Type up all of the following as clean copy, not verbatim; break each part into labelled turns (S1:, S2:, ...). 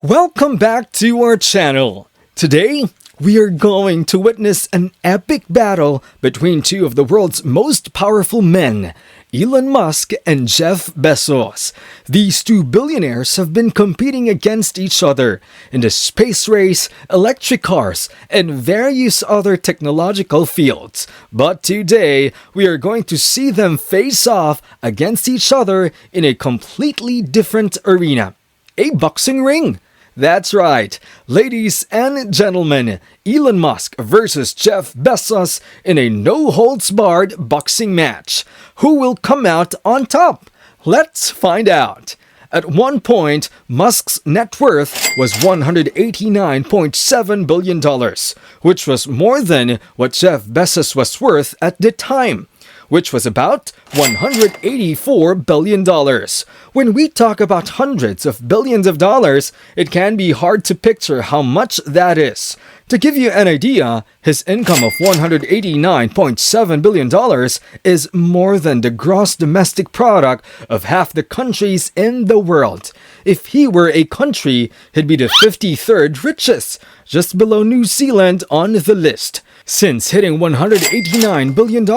S1: Welcome back to our channel. Today, we are going to witness an epic battle between two of the world's most powerful men, Elon Musk and Jeff Bezos. These two billionaires have been competing against each other in the space race, electric cars, and various other technological fields. But today, we are going to see them face off against each other in a completely different arena. A boxing ring. That's right, ladies and gentlemen, Elon Musk versus Jeff Bezos in a no-holds-barred boxing match. Who will come out on top? Let's find out. At one point, Musk's net worth was $189.7 billion, which was more than what Jeff Bezos was worth at the time, which was about $184 billion. When we talk about hundreds of billions of dollars, it can be hard to picture how much that is. To give you an idea, his income of $189.7 billion is more than the gross domestic product of half the countries in the world. If he were a country, he'd be the 53rd richest, just below New Zealand on the list. Since hitting $189 billion,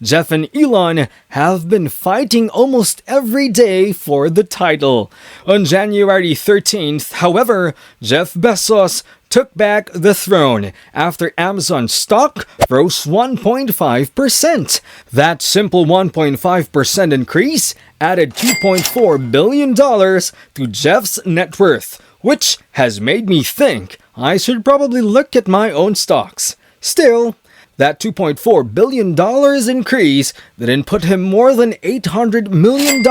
S1: Jeff and Elon have been fighting almost every day for the title. On January 13th, however, Jeff Bezos took back the throne after Amazon stock rose 1.5%. That simple 1.5% increase added $2.4 billion to Jeff's net worth, which has made me think I should probably look at my own stocks. Still, that $2.4 billion increase didn't put him more than $800 million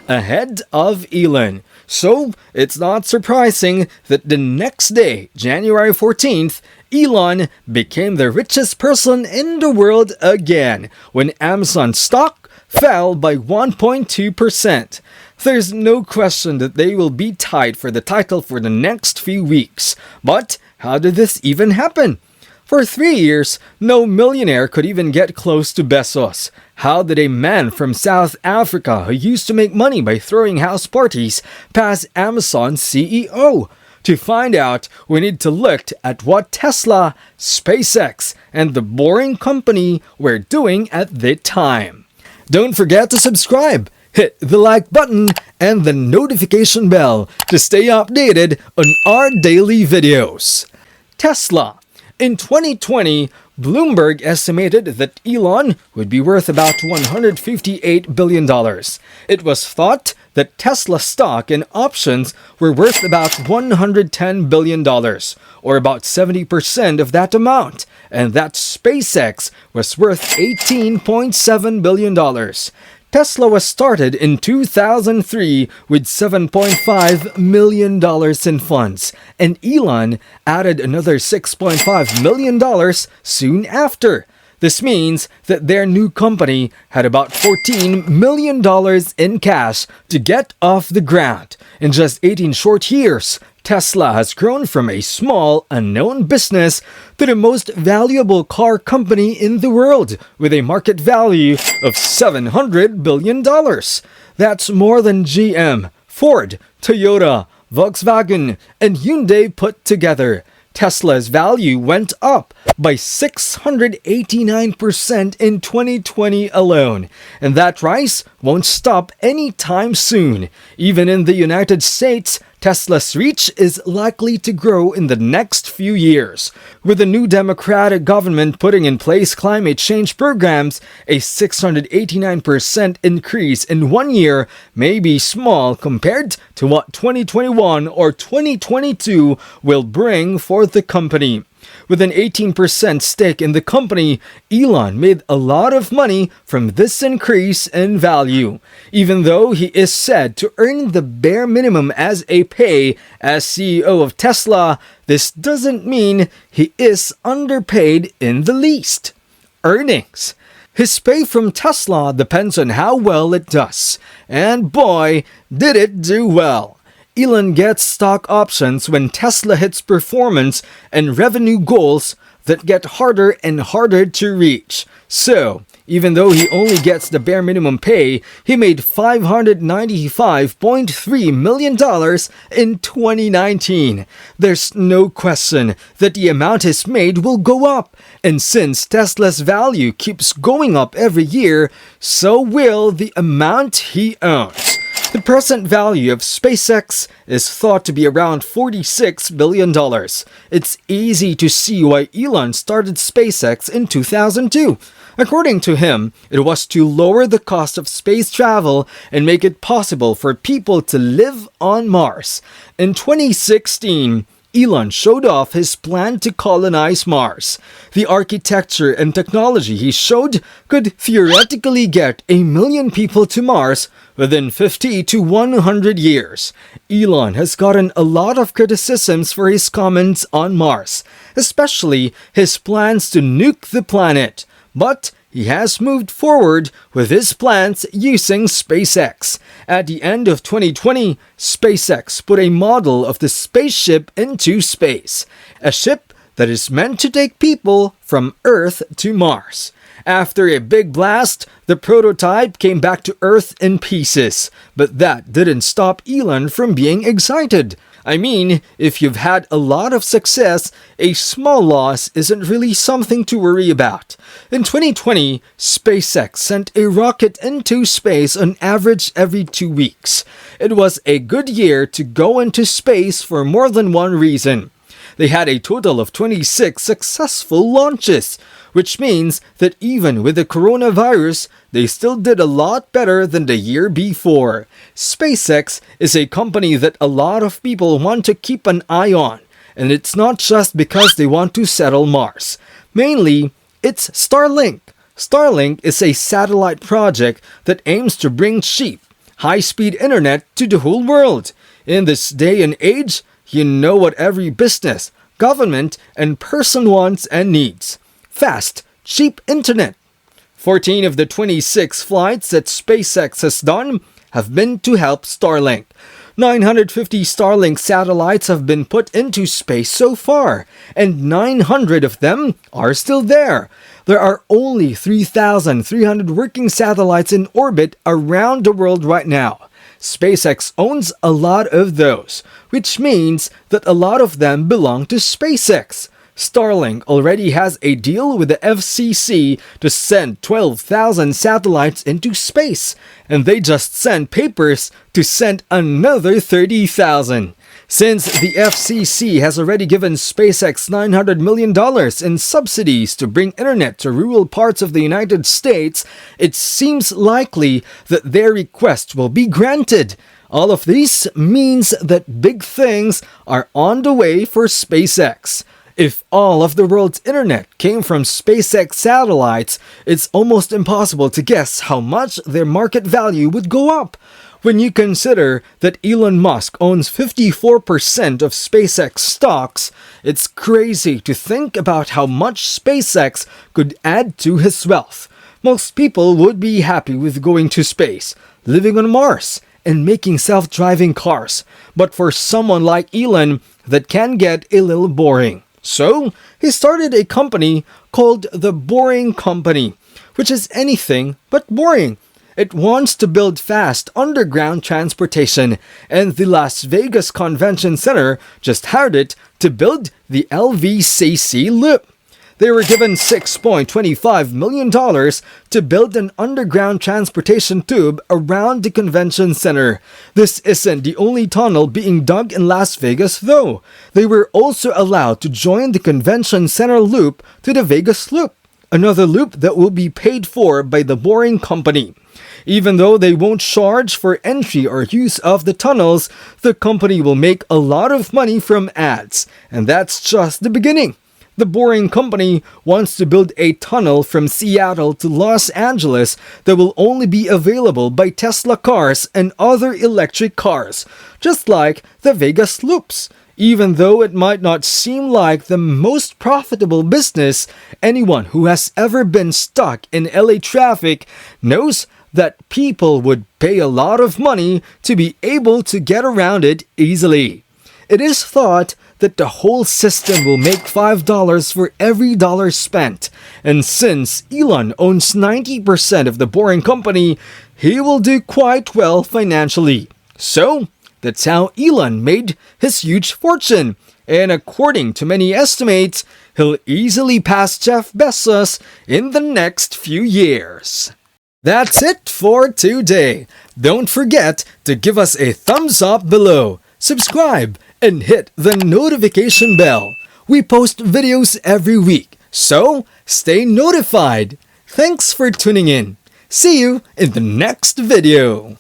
S1: ahead of Elon. So, it's not surprising that the next day, January 14th, Elon became the richest person in the world again when Amazon stock fell by 1.2%. There's no question that they will be tied for the title for the next few weeks. But how did this even happen? For 3 years, no millionaire could even get close to Bezos. How did a man from South Africa who used to make money by throwing house parties pass Amazon's CEO? To find out, we need to look at what Tesla, SpaceX, and the Boring Company were doing at the time. Don't forget to subscribe, hit the like button, and the notification bell to stay updated on our daily videos. Tesla. In 2020, Bloomberg estimated that Elon would be worth about $158 billion. It was thought that Tesla stock and options were worth about $110 billion, or about 70% of that amount, and that SpaceX was worth $18.7 billion. Tesla was started in 2003 with $7.5 million in funds, and Elon added another $6.5 million soon after. This means that their new company had about $14 million in cash to get off the ground. In just 18 short years, Tesla has grown from a small, unknown business to the most valuable car company in the world, with a market value of $700 billion. That's more than GM, Ford, Toyota, Volkswagen, and Hyundai put together. Tesla's value went up by 689% in 2020 alone, and that rise won't stop anytime soon. Even in the United States, Tesla's reach is likely to grow in the next few years. With the new Democratic government putting in place climate change programs, a 689% increase in 1 year may be small compared to what 2021 or 2022 will bring for the company. With an 18% stake in the company, Elon made a lot of money from this increase in value. Even though he is said to earn the bare minimum as a pay as CEO of Tesla, this doesn't mean he is underpaid in the least. Earnings. His pay from Tesla depends on how well it does. And boy, did it do well. Elon gets stock options when Tesla hits performance and revenue goals that get harder and harder to reach. So, Even though he only gets the bare minimum pay, he made $595.3 million in 2019. There's no question that the amount he's made will go up. And since Tesla's value keeps going up every year, so will the amount he owns. The present value of SpaceX is thought to be around $46 billion. It's easy to see why Elon started SpaceX in 2002. According to him, it was to lower the cost of space travel and make it possible for people to live on Mars. In 2016, Elon showed off his plan to colonize Mars. The architecture and technology he showed could theoretically get 1 million people to Mars within 50 to 100 years. Elon has gotten a lot of criticisms for his comments on Mars, especially his plans to nuke the planet. But he has moved forward with his plans using SpaceX. At the end of 2020, SpaceX put a model of the spaceship into space, a ship that is meant to take people from Earth to Mars. After a big blast, the prototype came back to Earth in pieces, but that didn't stop Elon from being excited. I mean, if you've had a lot of success, a small loss isn't really something to worry about. In 2020, SpaceX sent a rocket into space on average every 2 weeks. It was a good year to go into space for more than one reason. They had a total of 26 successful launches, which means that even with the coronavirus, they still did a lot better than the year before. SpaceX is a company that a lot of people want to keep an eye on, and it's not just because they want to settle Mars. Mainly, it's Starlink. Starlink is a satellite project that aims to bring cheap, high-speed internet to the whole world. In this day and age, you know what every business, government, and person wants and needs. Fast, cheap internet. 14 of the 26 flights that SpaceX has done have been to help Starlink. 950 Starlink satellites have been put into space so far, and 900 of them are still there. There are only 3,300 working satellites in orbit around the world right now. SpaceX owns a lot of those, which means that a lot of them belong to SpaceX. Starlink already has a deal with the FCC to send 12,000 satellites into space, and they just sent papers to send another 30,000. Since the FCC has already given SpaceX $900 million in subsidies to bring internet to rural parts of the United States, it seems likely that their request will be granted. All of this means that big things are on the way for SpaceX. If all of the world's internet came from SpaceX satellites, it's almost impossible to guess how much their market value would go up. When you consider that Elon Musk owns 54% of SpaceX stocks, it's crazy to think about how much SpaceX could add to his wealth. Most people would be happy with going to space, living on Mars, and making self-driving cars. But for someone like Elon, that can get a little boring. So, he started a company called The Boring Company, which is anything but boring. It wants to build fast underground transportation, and the Las Vegas Convention Center just hired it to build the LVCC loop. They were given $6.25 million to build an underground transportation tube around the convention center. This isn't the only tunnel being dug in Las Vegas, though. They were also allowed to join the convention center loop to the Vegas loop, another loop that will be paid for by the Boring Company. Even though they won't charge for entry or use of the tunnels, the company will make a lot of money from ads. And that's just the beginning. The Boring Company wants to build a tunnel from Seattle to Los Angeles that will only be available by Tesla cars and other electric cars, just like the Vegas loops. Even though it might not seem like the most profitable business, anyone who has ever been stuck in LA traffic knows that people would pay a lot of money to be able to get around it easily. It is thought that the whole system will make $5 for every dollar spent. And since Elon owns 90% of the Boring Company, he will do quite well financially. So, that's how Elon made his huge fortune. And according to many estimates, he'll easily pass Jeff Bezos in the next few years. That's it for today. Don't forget to give us a thumbs up below, subscribe, and hit the notification bell. We post videos every week, so stay notified. Thanks for tuning in. See you in the next video.